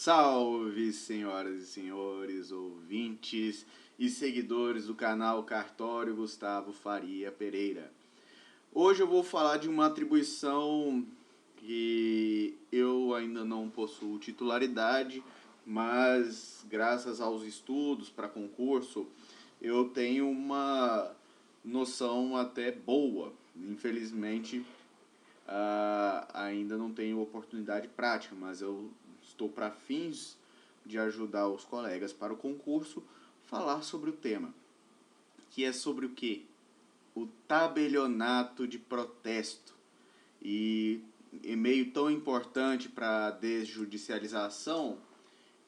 Salve, senhoras e senhores, ouvintes e seguidores do canal Cartório Gustavo Faria Pereira. Hoje eu vou falar de uma atribuição que eu ainda não possuo titularidade, mas graças aos estudos para concurso eu tenho uma noção até boa. Infelizmente, ainda não tenho oportunidade prática, mas eu estou para fins de ajudar os colegas para o concurso falar sobre o tema, que é sobre o quê? O tabelionato de protesto. E em meio tão importante para a desjudicialização,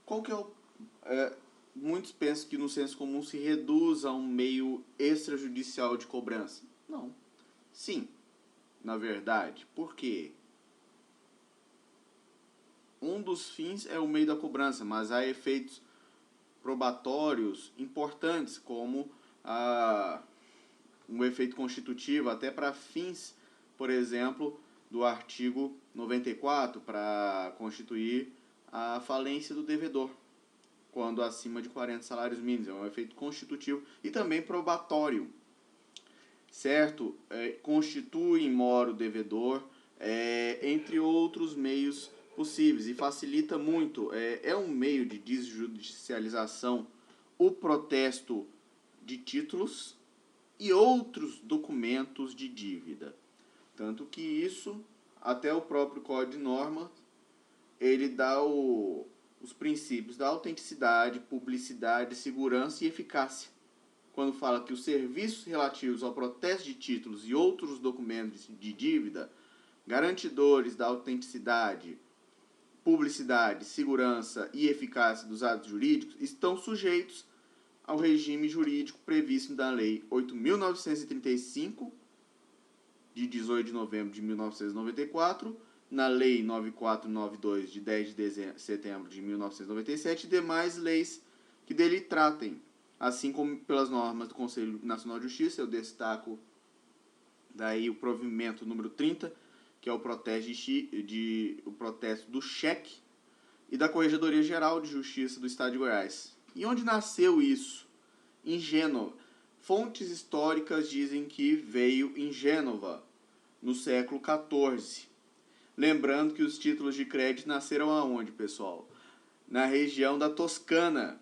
qual que é o... muitos pensam que no senso comum se reduz a um meio extrajudicial de cobrança. Não. Sim, na verdade. Por quê? Um dos fins é o meio da cobrança, mas há efeitos probatórios importantes, como um efeito constitutivo, até para fins, por exemplo, do artigo 94, para constituir a falência do devedor, quando acima de 40 salários mínimos. É um efeito constitutivo e também probatório, certo? Constitui in mora o devedor, entre outros meios possíveis, e facilita muito. É um meio de desjudicialização o protesto de títulos e outros documentos de dívida. Tanto que isso, até o próprio Código de Normas, ele dá os princípios da autenticidade, publicidade, segurança e eficácia. Quando fala que os serviços relativos ao protesto de títulos e outros documentos de dívida, garantidores da autenticidade, publicidade, segurança e eficácia dos atos jurídicos, estão sujeitos ao regime jurídico previsto na Lei 8.935, de 18 de novembro de 1994, na Lei 9492, de 10 de setembro de 1997, e demais leis que dele tratem, assim como pelas normas do Conselho Nacional de Justiça. Eu destaco daí o provimento número 30, que é o protesto do cheque, e da Corregedoria Geral de Justiça do Estado de Goiás. E onde nasceu isso? Em Gênova. Fontes históricas dizem que veio em Gênova, no século XIV. Lembrando que os títulos de crédito nasceram aonde, pessoal? Na região da Toscana,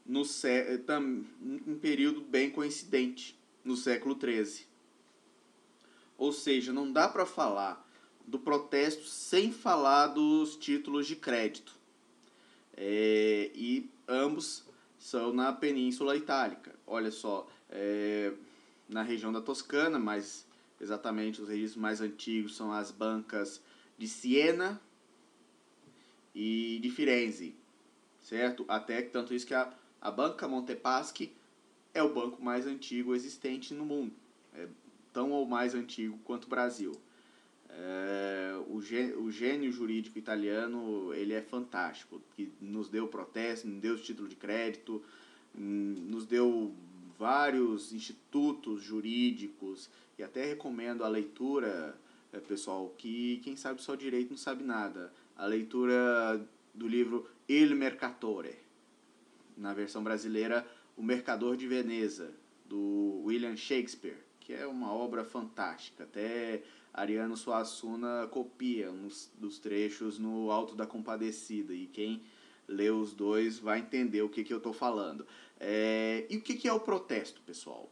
um período bem coincidente, no século XIII. Ou seja, não dá para falar do protesto sem falar dos títulos de crédito. E ambos são na Península Itálica. Olha só, na região da Toscana, mas exatamente os registros mais antigos são as bancas de Siena e de Firenze, certo? Até que tanto isso que a Banca Montepaschi é o banco mais antigo existente no mundo. É tão ou mais antigo quanto o Brasil. O gênio jurídico italiano, ele é fantástico, que nos deu protesto, nos deu título de crédito, nos deu vários institutos jurídicos, e até recomendo a leitura, pessoal, que quem sabe só direito não sabe nada, a leitura do livro Il Mercatore, na versão brasileira, O Mercador de Veneza, do William Shakespeare, que é uma obra fantástica. Até Ariano Suassuna copia uns dos trechos no Alto da Compadecida, e quem lê os dois vai entender o que eu estou falando. E o que é o protesto, pessoal?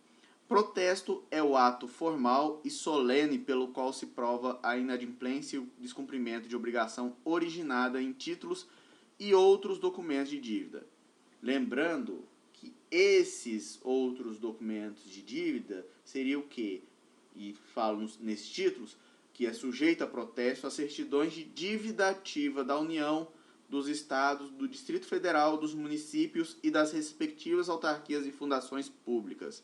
Protesto é o ato formal e solene pelo qual se prova a inadimplência e o descumprimento de obrigação originada em títulos e outros documentos de dívida. Lembrando que esses outros documentos de dívida seriam o quê? E falo nesses títulos que é sujeito a protesto as certidões de dívida ativa da União, dos estados, do Distrito Federal, dos municípios e das respectivas autarquias e fundações públicas.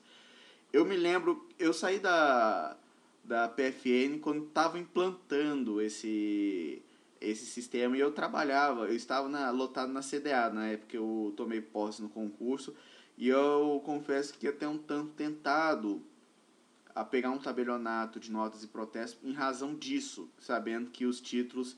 Eu me lembro, eu saí da PFN quando estava implantando esse sistema, e eu trabalhava, eu estava lotado na CDA, na época que eu tomei posse no concurso, e eu confesso que até um tanto tentado a pegar um tabelionato de notas e protestos em razão disso, sabendo que os títulos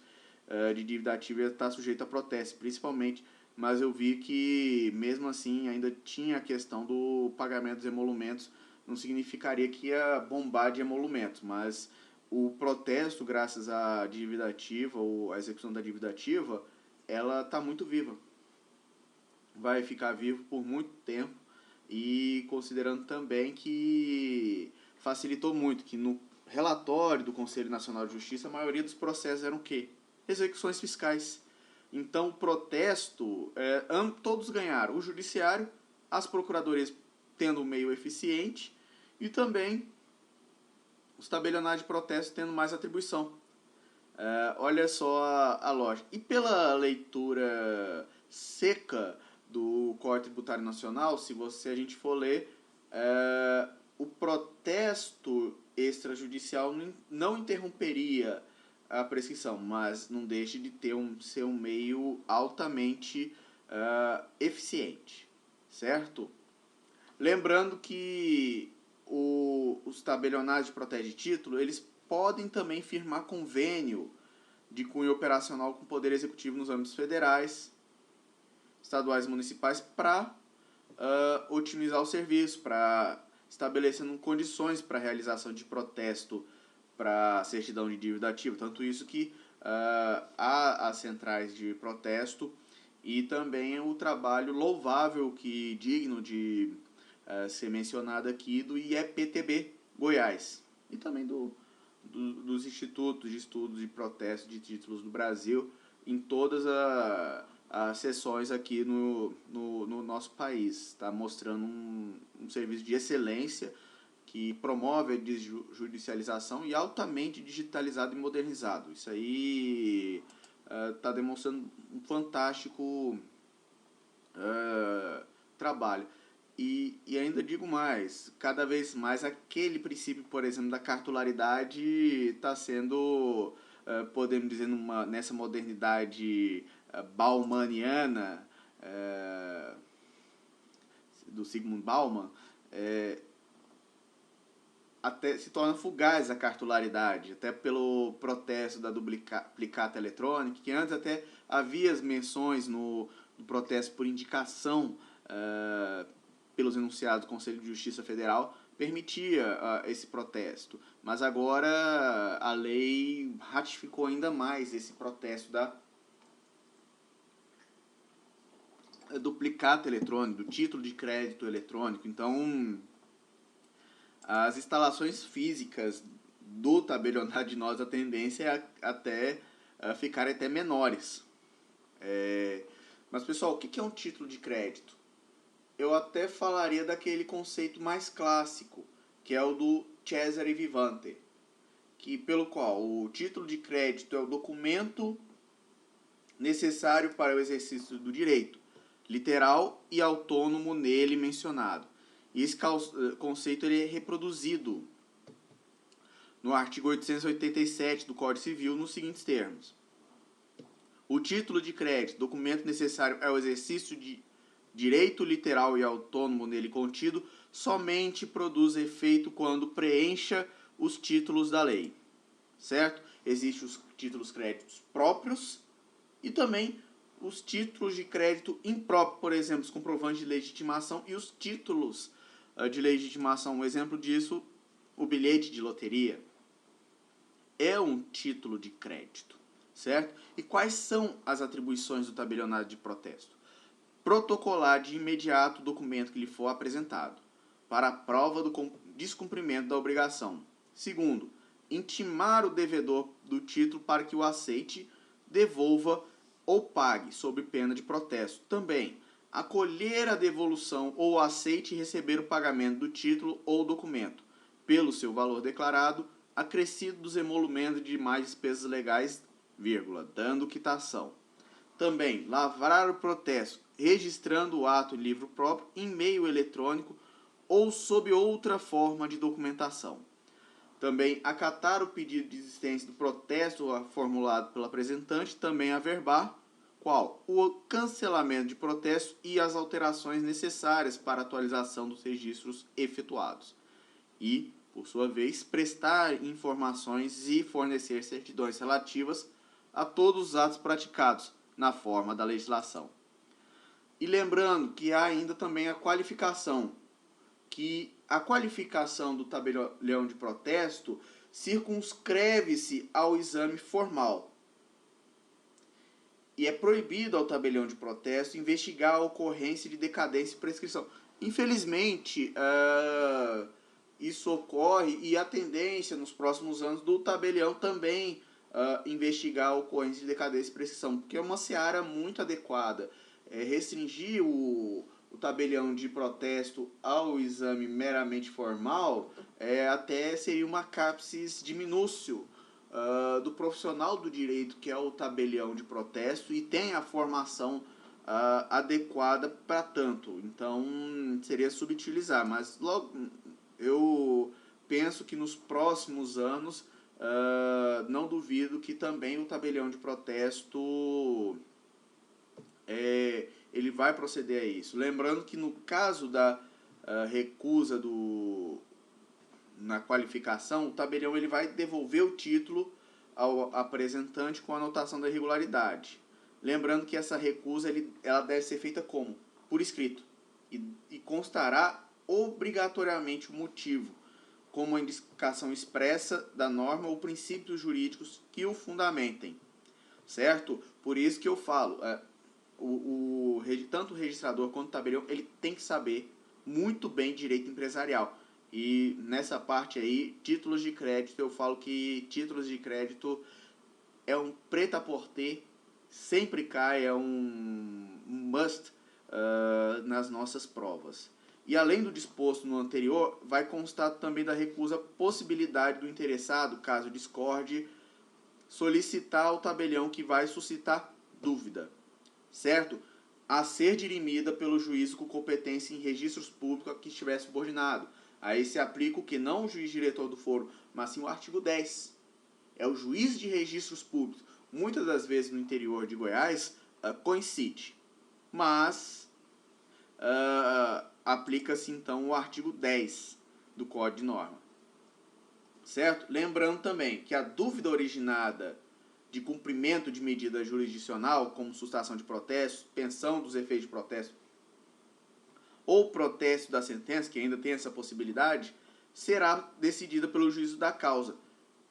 de dívida ativa ia estar sujeito a protesto, principalmente, mas eu vi que, mesmo assim, ainda tinha a questão do pagamento dos emolumentos, não significaria que ia bombar de emolumentos, mas o protesto, graças à dívida ativa ou à execução da dívida ativa, ela está muito viva. Vai ficar vivo por muito tempo, e considerando também que facilitou muito, que no relatório do Conselho Nacional de Justiça, a maioria dos processos eram o quê? Execuções fiscais. Então, o protesto, todos ganharam. O judiciário, as procuradorias tendo um meio eficiente e também os tabelionários de protesto tendo mais atribuição. Olha só a lógica. E pela leitura seca do Código Tributário Nacional, se a gente for ler, o protesto extrajudicial não interromperia a prescrição, mas não deixe de ser um meio altamente eficiente, certo? Lembrando que os tabelionários de protesto de título, eles podem também firmar convênio de cunho operacional com o Poder Executivo nos âmbitos federais, estaduais e municipais para otimizar o serviço, para estabelecendo condições para a realização de protesto para certidão de dívida ativa. Tanto isso que há as centrais de protesto e também o trabalho louvável que digno de ser mencionado aqui do IEPTB Goiás e também dos institutos de estudos de protesto de títulos do Brasil em todas as sessões aqui no nosso país. Está mostrando um serviço de excelência que promove a desjudicialização e altamente digitalizado e modernizado. Isso aí está demonstrando um fantástico trabalho. E ainda digo mais, cada vez mais aquele princípio, por exemplo, da cartularidade está sendo, podemos dizer, nessa modernidade baumaniana, do Zygmunt Bauman, até se torna fugaz a cartularidade, até pelo protesto da duplicata eletrônica, que antes até havia as menções no protesto por indicação pelos enunciados do Conselho de Justiça Federal, permitia esse protesto. Mas agora a lei ratificou ainda mais esse protesto da duplicata eletrônica, do título de crédito eletrônico. Então, as instalações físicas do tabelionário de nós, a tendência é até ficarem até menores. Mas, pessoal, o que é um título de crédito? Eu até falaria daquele conceito mais clássico, que é o do Cesare Vivante, pelo qual o título de crédito é o documento necessário para o exercício do direito, literal e autônomo nele mencionado. E esse conceito ele é reproduzido no artigo 887 do Código Civil nos seguintes termos: o título de crédito, documento necessário ao exercício de direito literal e autônomo nele contido, somente produz efeito quando preencha os títulos da lei, certo? Existem os títulos créditos próprios e também os títulos de crédito impróprio, por exemplo, os comprovantes de legitimação e os títulos de legitimação. Um exemplo disso, o bilhete de loteria é um título de crédito, certo? E quais são as atribuições do tabelionário de protesto? Protocolar de imediato o documento que lhe for apresentado, para a prova do descumprimento da obrigação. Segundo, intimar o devedor do título para que o aceite, devolva ou pague, sob pena de protesto. Também, acolher a devolução ou aceite e receber o pagamento do título ou documento, pelo seu valor declarado, acrescido dos emolumentos de demais despesas legais, dando quitação. Também, lavrar o protesto, registrando o ato em livro próprio, em meio eletrônico ou sob outra forma de documentação. Também, acatar o pedido de existência do protesto formulado pelo apresentante, também averbar, qual? O cancelamento de protesto e as alterações necessárias para a atualização dos registros efetuados. E, por sua vez, prestar informações e fornecer certidões relativas a todos os atos praticados na forma da legislação. E lembrando que há ainda também a qualificação, que a qualificação do tabelião de protesto circunscreve-se ao exame formal. E é proibido ao tabelião de protesto investigar a ocorrência de decadência e prescrição. Infelizmente, isso ocorre, e a tendência nos próximos anos do tabelião também investigar a ocorrência de decadência e prescrição, porque é uma seara muito adequada. Restringir o tabelião de protesto ao exame meramente formal até seria uma capsis diminúcio do profissional do direito, que é o tabelião de protesto, e tem a formação adequada para tanto. Então, seria subutilizar, mas logo eu penso que nos próximos anos, não duvido que também o tabelião de protesto ele vai proceder a isso. Lembrando que no caso da recusa na qualificação, o tabelião ele vai devolver o título ao apresentante com a anotação da irregularidade. Lembrando que essa recusa ela deve ser feita como? Por escrito. E constará obrigatoriamente o motivo, como a indicação expressa da norma ou princípios jurídicos que o fundamentem. Certo? Por isso que eu falo, tanto o registrador quanto o tabelião, ele tem que saber muito bem direito empresarial. E nessa parte aí, títulos de crédito, eu falo que títulos de crédito é um prêt-à-porter, sempre cai, é um must nas nossas provas. E além do disposto no anterior, vai constar também da recusa a possibilidade do interessado, caso discorde, solicitar ao tabelião que vai suscitar dúvida, certo? A ser dirimida pelo juízo com competência em registros públicos a que estiver subordinado. Aí se aplica o que? Não o juiz diretor do foro, mas sim o artigo 10. É o juiz de registros públicos. Muitas das vezes no interior de Goiás coincide. Mas aplica-se então o artigo 10 do Código de Norma. Certo? Lembrando também que a dúvida originada de cumprimento de medida jurisdicional, como sustação de protesto, pensão dos efeitos de protesto, ou protesto da sentença, que ainda tem essa possibilidade, será decidida pelo juízo da causa,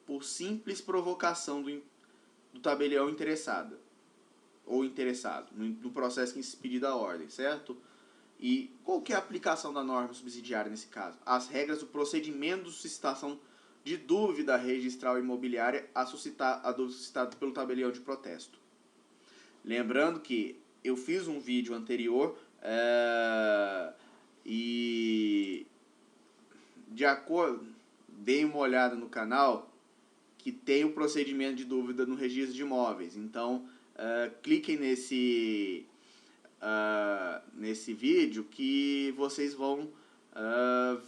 por simples provocação do tabelião interessado, ou interessado, no processo que expedida a ordem, certo? E qual que é a aplicação da norma subsidiária nesse caso? As regras do procedimento de suscitação de dúvida registral imobiliária a dúvida suscitada pelo tabelião de protesto. Lembrando que eu fiz um vídeo anterior e dei uma olhada no canal que tem o procedimento de dúvida no registro de imóveis. Então, cliquem nesse vídeo que vocês vão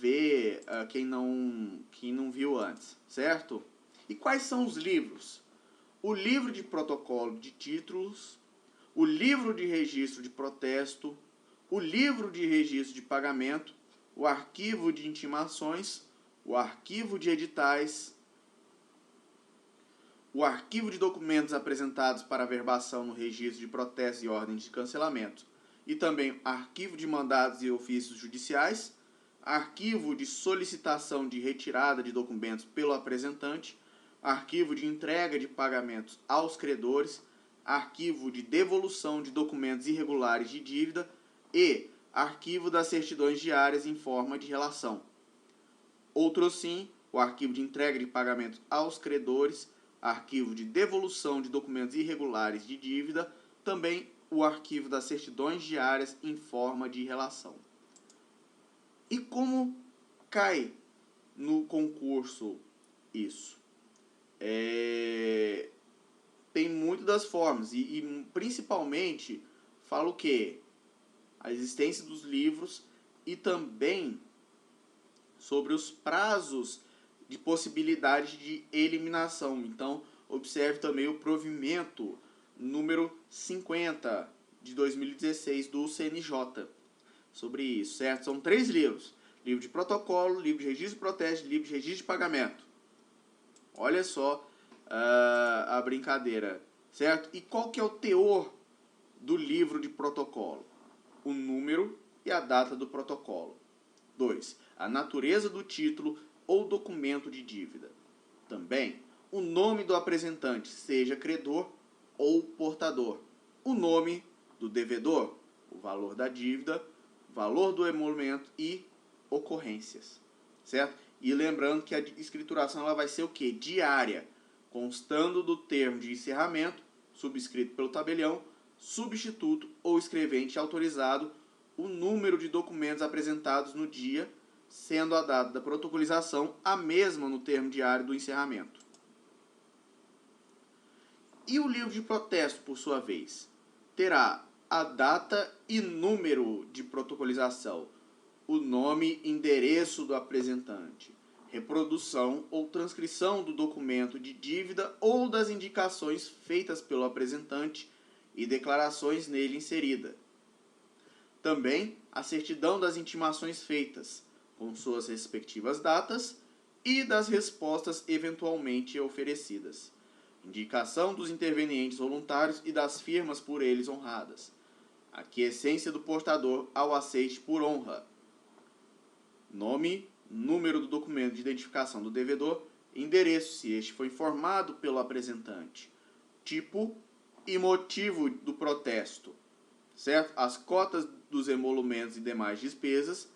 ver quem não viu antes, certo? E quais são os livros? O livro de protocolo de títulos, o livro de registro de protesto, o livro de registro de pagamento, o arquivo de intimações, o arquivo de editais, o arquivo de documentos apresentados para averbação no registro de protestos e ordens de cancelamento, e também arquivo de mandados e ofícios judiciais, arquivo de solicitação de retirada de documentos pelo apresentante, arquivo de entrega de pagamentos aos credores, arquivo de devolução de documentos irregulares de dívida e arquivo das certidões diárias em forma de relação. Outro sim, o arquivo de entrega de pagamentos aos credores, arquivo de devolução de documentos irregulares de dívida, também o arquivo das certidões diárias em forma de relação. E como cai no concurso isso? Tem muitas das formas, e principalmente fala o quê? A existência dos livros e também sobre os prazos de possibilidade de eliminação. Então, observe também o provimento número 50 de 2016 do CNJ sobre isso, certo? São 3 livros. Livro de protocolo, livro de registro de protesto, livro de registro de pagamento. Olha só a brincadeira. certo? E qual que é o teor do livro de protocolo? O número e a data do protocolo. 2. A natureza do título ou documento de dívida. Também, o nome do apresentante, seja credor ou portador. O nome do devedor, o valor da dívida, valor do emolumento e ocorrências, certo? E lembrando que a escrituração ela vai ser o quê? Diária, constando do termo de encerramento, subscrito pelo tabelião, substituto ou escrevente autorizado, o número de documentos apresentados no dia, sendo a data da protocolização a mesma no termo diário do encerramento. E o livro de protesto, por sua vez, terá a data e número de protocolização, o nome e endereço do apresentante, reprodução ou transcrição do documento de dívida ou das indicações feitas pelo apresentante e declarações nele inserida. Também a certidão das intimações feitas, com suas respectivas datas, e das respostas eventualmente oferecidas. Indicação dos intervenientes voluntários e das firmas por eles honradas. Aquiescência do portador ao aceite por honra. Nome, número do documento de identificação do devedor, endereço, se este foi informado pelo apresentante. Tipo e motivo do protesto, certo? As cotas dos emolumentos e demais despesas,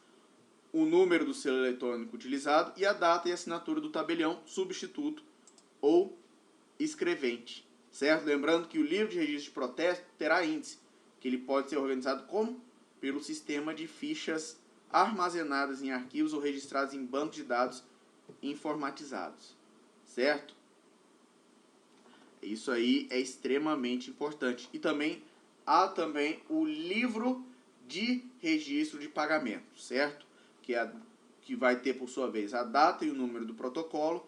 o número do selo eletrônico utilizado e a data e assinatura do tabelião, substituto ou escrevente, certo? Lembrando que o livro de registro de protesto terá índice, que ele pode ser organizado como? Pelo sistema de fichas armazenadas em arquivos ou registrados em bancos de dados informatizados, certo? Isso aí é extremamente importante. E também há também o livro de registro de pagamento, certo? Que vai ter, por sua vez, a data e o número do protocolo.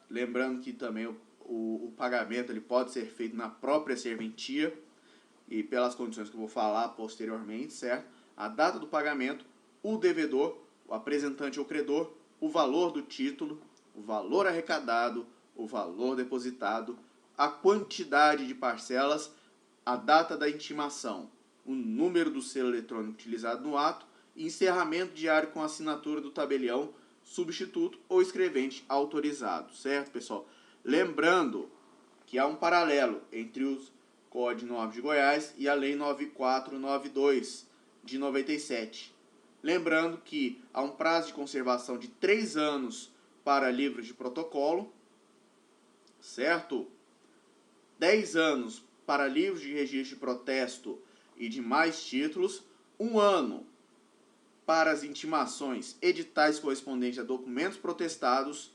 Lembrando que também o pagamento ele pode ser feito na própria serventia e pelas condições que eu vou falar posteriormente, certo? A data do pagamento, o devedor, o apresentante ou credor, o valor do título, o valor arrecadado, o valor depositado, a quantidade de parcelas, a data da intimação, o número do selo eletrônico utilizado no ato e encerramento diário com assinatura do tabelião, substituto ou escrevente autorizado, certo, pessoal? Lembrando que há um paralelo entre os Código 9 de Goiás e a Lei 9492 de 97. Lembrando que há um prazo de conservação de 3 anos para livros de protocolo, certo? 10 anos para livros de registro de protesto e demais títulos, 1 ano para as intimações, editais correspondentes a documentos protestados,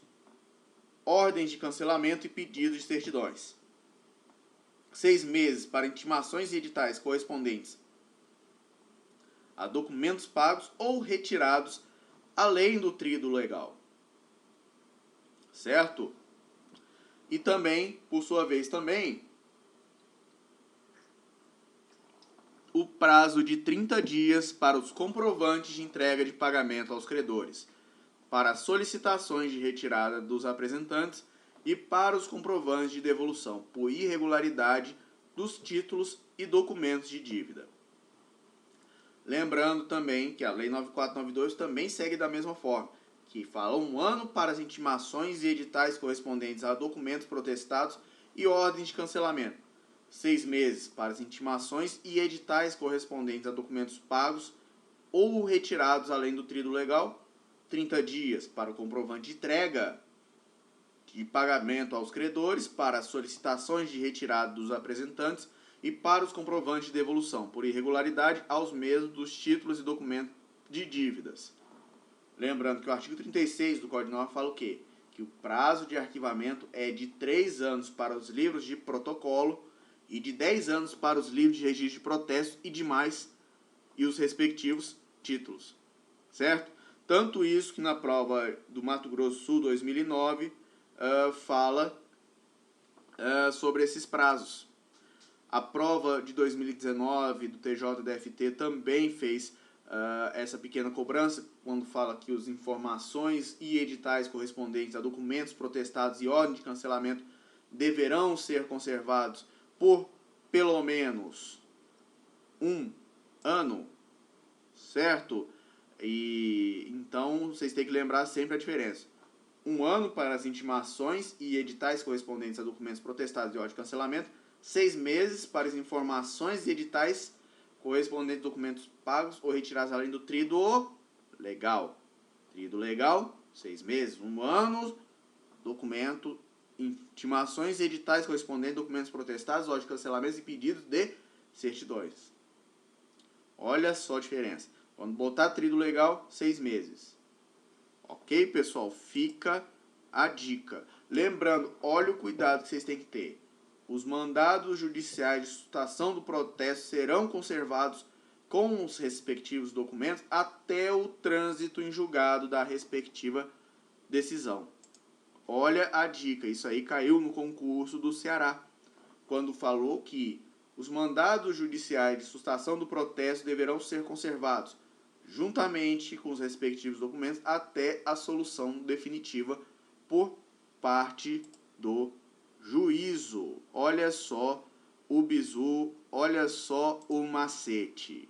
ordens de cancelamento e pedidos de certidões. 6 meses para intimações e editais correspondentes a documentos pagos ou retirados além do tríduo legal, certo? E também, por sua vez, também o prazo de 30 dias para os comprovantes de entrega de pagamento aos credores, para solicitações de retirada dos apresentantes e para os comprovantes de devolução por irregularidade dos títulos e documentos de dívida. Lembrando também que a Lei 9492 também segue da mesma forma, que fala 1 ano para as intimações e editais correspondentes a documentos protestados e ordens de cancelamento, 6 meses para as intimações e editais correspondentes a documentos pagos ou retirados além do tríduo legal, 30 dias para o comprovante de entrega de pagamento aos credores, para as solicitações de retirada dos apresentantes e para os comprovantes de devolução por irregularidade aos mesmos dos títulos e documentos de dívidas. Lembrando que o artigo 36 do Código Norma fala o quê? Que o prazo de arquivamento é de 3 anos para os livros de protocolo e de 10 anos para os livros de registro de protesto e demais e os respectivos títulos, certo? Tanto isso que na prova do Mato Grosso do Sul 2009 fala sobre esses prazos. A prova de 2019 do TJDFT também fez essa pequena cobrança, quando fala que as informações e editais correspondentes a documentos protestados e ordem de cancelamento deverão ser conservados por pelo menos 1 ano, certo? E então vocês têm que lembrar sempre a diferença. 1 ano para as intimações e editais correspondentes a documentos protestados de ordem de cancelamento, 6 meses para as informações e editais correspondentes a documentos pagos ou retirados além do tríduo legal. Tríduo legal, 6 meses, 1 ano, documento, intimações e editais correspondentes a documentos protestados, ordem de cancelamentos e pedidos de certidões. Olha só a diferença. Quando botar tríduo legal, 6 meses. Ok, pessoal? Fica a dica. Lembrando, olha o cuidado que vocês têm que ter. Os mandados judiciais de sustentação do protesto serão conservados com os respectivos documentos até o trânsito em julgado da respectiva decisão. Olha a dica, isso aí caiu no concurso do Ceará, quando falou que os mandados judiciais de sustentação do protesto deverão ser conservados juntamente com os respectivos documentos até a solução definitiva por parte do juízo. Olha só o bizu, olha só o macete.